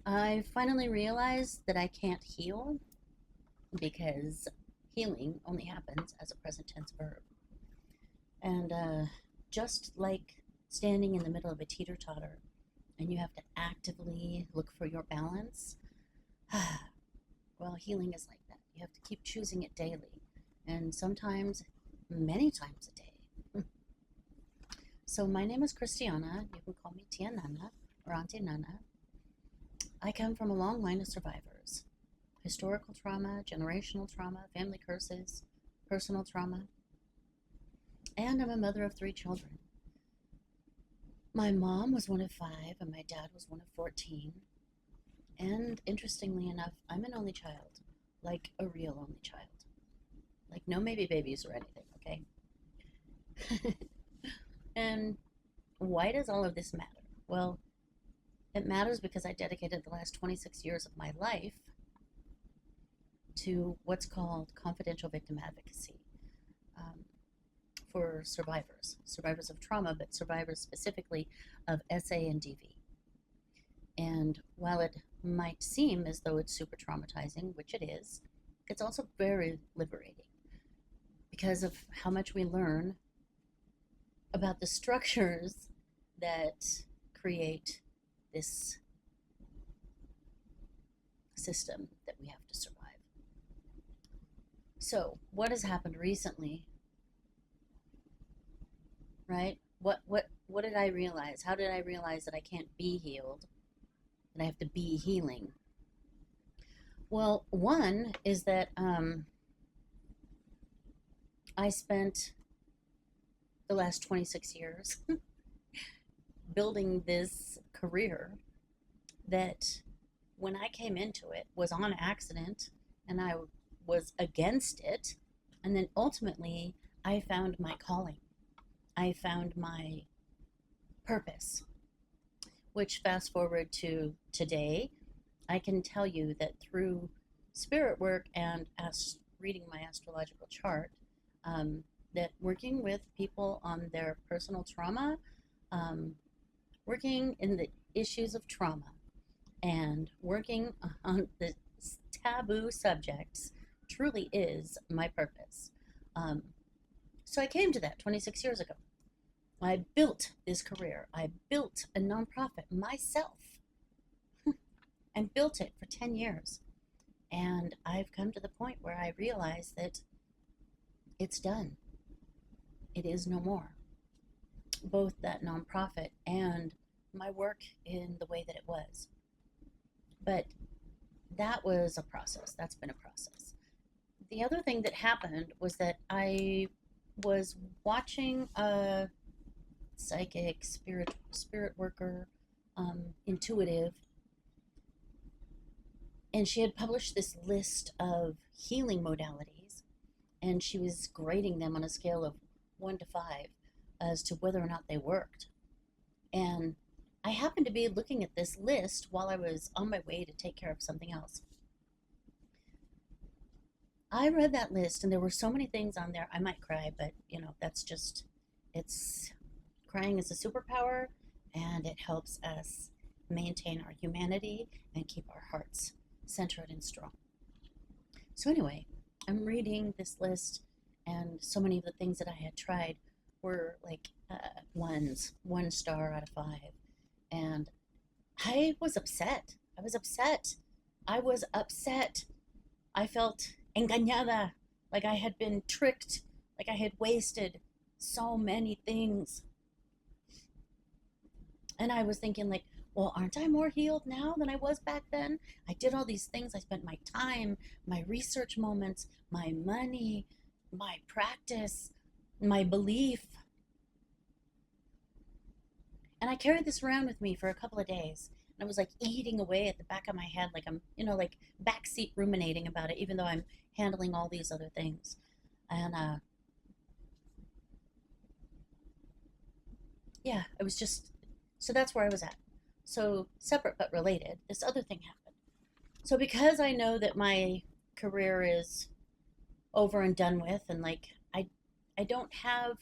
I finally realized that I can't heal because healing only happens as a present tense verb. And just like standing in the middle of a teeter totter and you have to actively look for your balance, well, healing is like that. You have to keep choosing it daily and sometimes many times a day. So, my name is Christiana. You can call me Tia Nana or Auntie Nana. I come from a long line of survivors: historical trauma, generational trauma, family curses, personal trauma, and I'm a mother of 3 children. My mom was one of 5, and my dad was one of 14. And interestingly enough, I'm an only child, like a real only child. Like no maybe babies or anything, okay? And why does all of this matter? Well, it matters because I dedicated the last 26 years of my life to what's called confidential victim advocacy um, for survivors of trauma, but survivors specifically of SA and DV. And while it might seem as though it's super traumatizing, which it is, it's also very liberating because of how much we learn about the structures that create this system that we have to survive. So, what has happened recently, right? What did I realize? How did I realize that I can't be healed? That I have to be healing? Well, one is that I spent the last 26 years building this career that when I came into it was on accident and I was against it. And then ultimately, I found my calling. I found my purpose, which fast forward to today, I can tell you that through spirit work and reading my astrological chart, that working with people on their personal trauma, um, working in the issues of trauma, and working on the taboo subjects truly is my purpose. Um, so I came to that 26 years ago. I built this career. I built a nonprofit myself and built it for 10 years. And I've come to the point where I realize that it's done. It is no more. Both that nonprofit and my work in the way that it was. But that was a process. That's been a process. The other thing that happened was that I was watching a psychic, spirit worker, intuitive, and she had published this list of healing modalities, and she was grading them on a scale of 1 to 5 as to whether or not they worked. And I happened to be looking at this list while I was on my way to take care of something else. I read that list, and there were so many things on there. I might cry, but that's just, it's crying is a superpower, and it helps us maintain our humanity and keep our hearts centered and strong. So, anyway, I'm reading this list, and so many of the things that I had tried were like ones, 1 star out of 5. And I was upset. I was upset. I was upset. I felt engañada, like I had been tricked, like I had wasted so many things. And I was thinking, like, well, aren't I more healed now than I was back then? I did all these things. I spent my time, my research moments, my money, my practice, my belief. And I carried this around with me for a couple of days. And I was like eating away at the back of my head, like I'm, like backseat ruminating about it, even though I'm handling all these other things. And yeah, it was just, so that's where I was at. So separate but related, this other thing happened. So because I know that my career is over and done with, and like I don't have,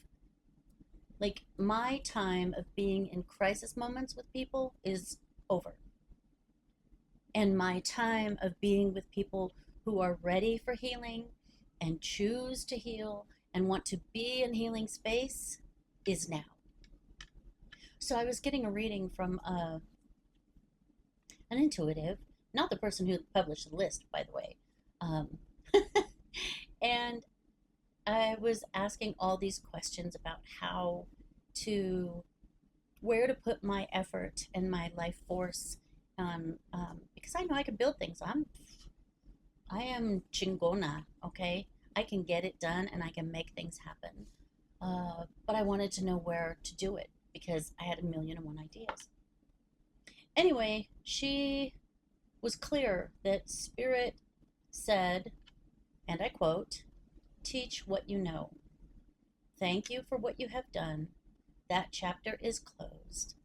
like, my time of being in crisis moments with people is over. And my time of being with people who are ready for healing and choose to heal and want to be in healing space is now. So I was getting a reading from an intuitive, not the person who published the list, by the way. Um, and I was asking all these questions about how to, where to put my effort and my life force on, because I know I can build things. I am chingona, okay? I can get it done and I can make things happen. But I wanted to know where to do it because I had a million and one ideas. Anyway, she was clear that Spirit said, and I quote, "Teach what you know. Thank you for what you have done. That chapter is closed.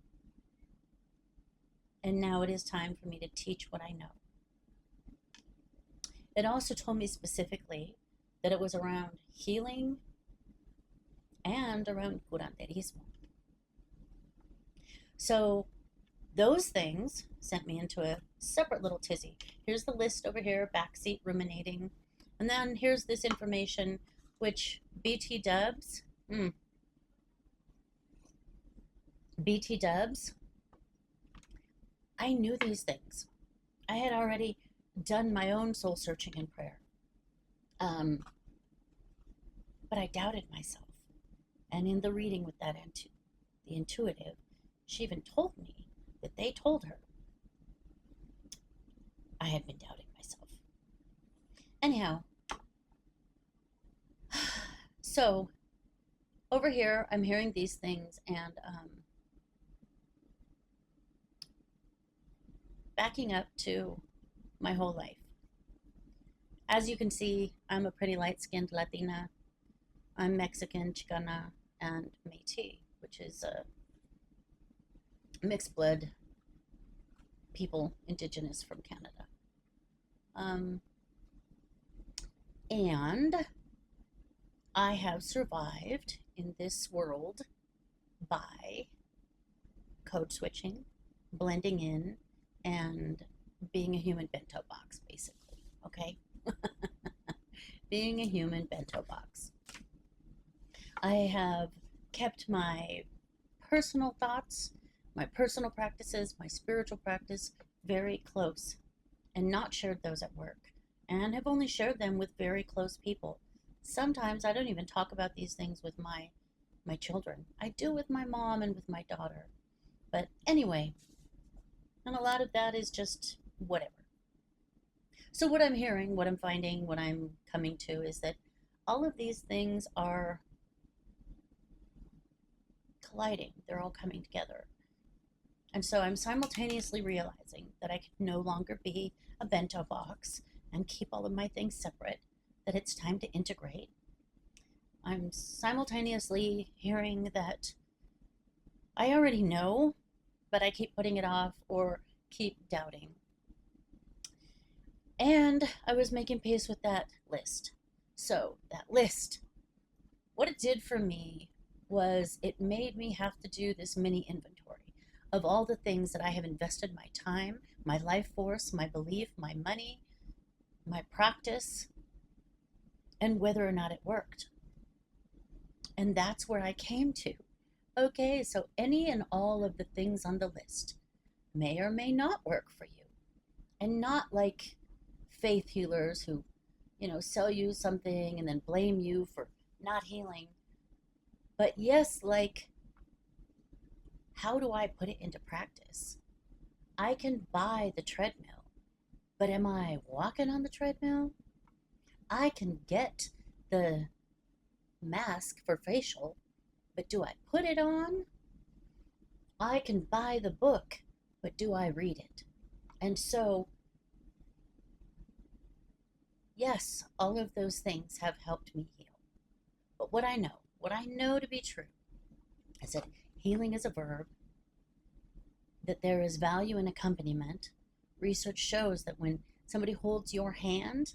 And now it is time for me to teach what I know." It also told me specifically that it was around healing and around curanderismo. So those things sent me into a separate little tizzy. Here's the list over here, backseat ruminating. And then here's this information, which BT Dubs, BT Dubs, I knew these things. I had already done my own soul searching in prayer. But I doubted myself. And in the reading with that the intuitive, she even told me that they told her I had been doubting myself. Anyhow, so over here, I'm hearing these things and backing up to my whole life. As you can see, I'm a pretty light-skinned Latina. I'm Mexican, Chicana, and Métis, which is a mixed blood people indigenous from Canada. And I have survived in this world by code switching, blending in, and being a human bento box, basically. Okay? Being a human bento box. I have kept my personal thoughts, my personal practices, my spiritual practice very close and not shared those at work, and have only shared them with very close people. Sometimes I don't even talk about these things with my children. I do with my mom and with my daughter. But anyway, and a lot of that is just whatever. So what I'm hearing, what I'm finding, what I'm coming to is that all of these things are colliding. They're all coming together. And so I'm simultaneously realizing that I can no longer be a bento box and keep all of my things separate, that it's time to integrate. I'm simultaneously hearing that I already know, but I keep putting it off or keep doubting. And I was making peace with that list. So that list, what it did for me was it made me have to do this mini inventory of all the things that I have invested my time, my life force, my belief, my money, my practice, and whether or not it worked. And that's where I came to. Okay, so any and all of the things on the list may or may not work for you. And not like faith healers who, sell you something and then blame you for not healing. But yes, like, how do I put it into practice? I can buy the treadmill, but am I walking on the treadmill? I can get the mask for facial, but do I put it on? I can buy the book, but do I read it? And so, yes, all of those things have helped me heal. But what I know to be true, is that healing is a verb, that there is value in accompaniment. Research shows that when somebody holds your hand,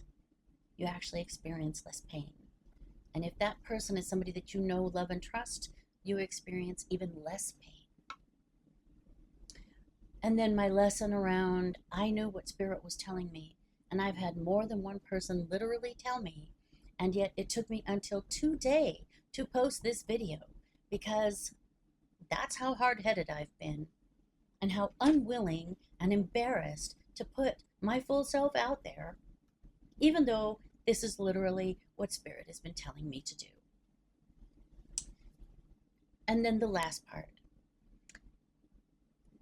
you actually experience less pain. And if that person is somebody that you know, love, and trust, you experience even less pain. And then my lesson around, I knew what Spirit was telling me. And I've had more than one person literally tell me. And yet it took me until today to post this video because that's how hard headed I've been and how unwilling and embarrassed to put my full self out there, even though this is literally what Spirit has been telling me to do. And then the last part.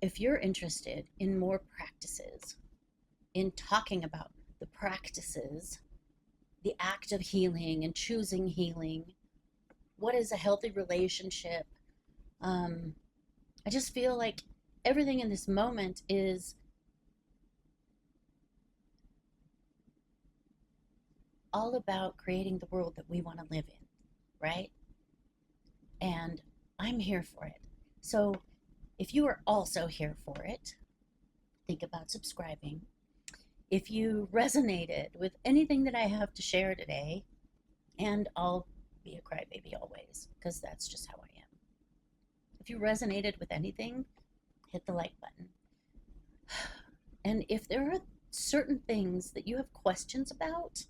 If you're interested in more practices, in talking about the practices, the act of healing and choosing healing, what is a healthy relationship? I just feel like everything in this moment is all about creating the world that we want to live in, right? And I'm here for it. So if you are also here for it, think about subscribing. If you resonated with anything that I have to share today, and I'll be a crybaby always, because that's just how I am. If you resonated with anything, hit the like button. And if there are certain things that you have questions about,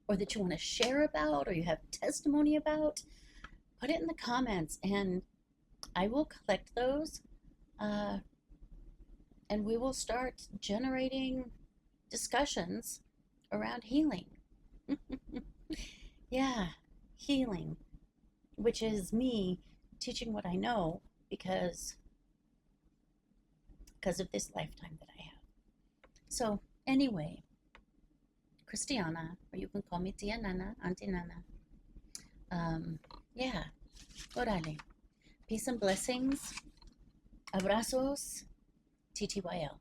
or that you want to share about, or you have testimony about, put it in the comments and I will collect those and we will start generating discussions around healing. Yeah, healing, which is me teaching what I know because of this lifetime that I have. So anyway, Christiana, or you can call me Tia Nana, Auntie Nana. Yeah, orale. Peace and blessings. Abrazos. TTYL.